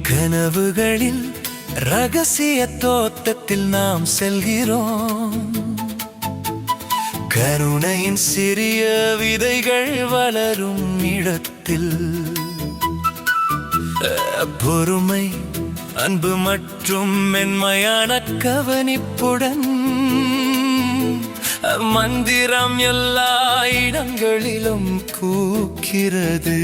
கனவுகளில் ரகசிய தோட்டத்தில் நாம் செல்கிறோம். கருணையின் சிறிய விதைகள் வளரும் இடத்தில் பொறுமை, அன்பு மற்றும் மென்மையான கவனிப்புடன் மந்திரம் எல்லா இடங்களிலும் பூக்கிறது.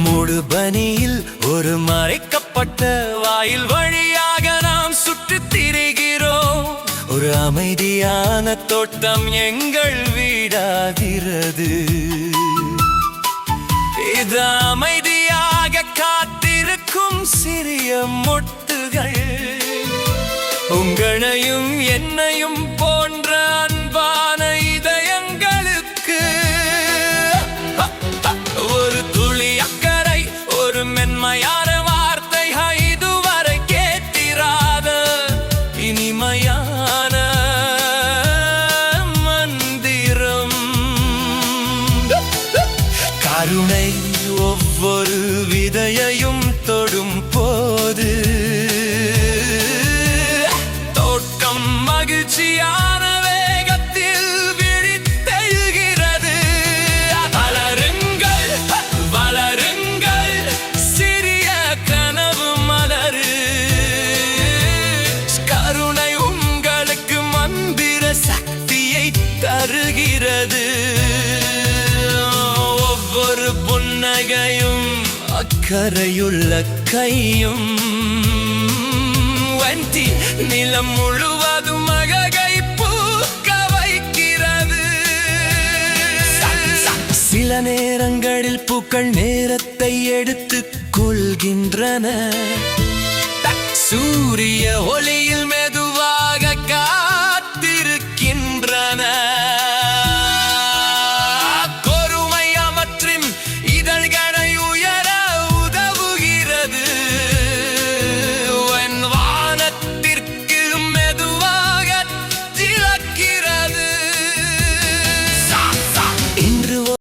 மூடுபனியில் ஒரு மறைக்கப்பட்ட வாயில் வழியாக நாம் சுற்றித் திரிகிறோம். ஒரு அமைதியான தோட்டம் எங்கள் வீடாகிறது. இது அமைதியாக காத்திருக்கும் சிறிய மொட்டுகள் உங்களையும் என்னையும் போன்ற அன்பான இதயங்களுக்கு ஒரு துளி அக்கறை, ஒரு மென்மையான வார்த்தை, இதுவரை கேட்டிராத இனிமையான மந்திரம். கருணை ஒவ்வொரு விதையையும் தொடும் போது தோட்டம் மகிழ்ச்சியான வேகத்தில் விழித்தெழுகிறது. வளருங்கள், வளருங்கள், சிறிய கனவு மலரு. கருணை உங்களுக்கு மந்திர சக்தியை தருகிறது. ஒவ்வொரு புன்னகையும் அக்கறையுள்ள கையும் வண்டி நிலம் முழுவதும் அழகை பூக்க வைக்கிறது. சில நேரங்களில் பூக்கள் நேரத்தை எடுத்துக் கொள்கின்றன. சூரிய ஒளியில்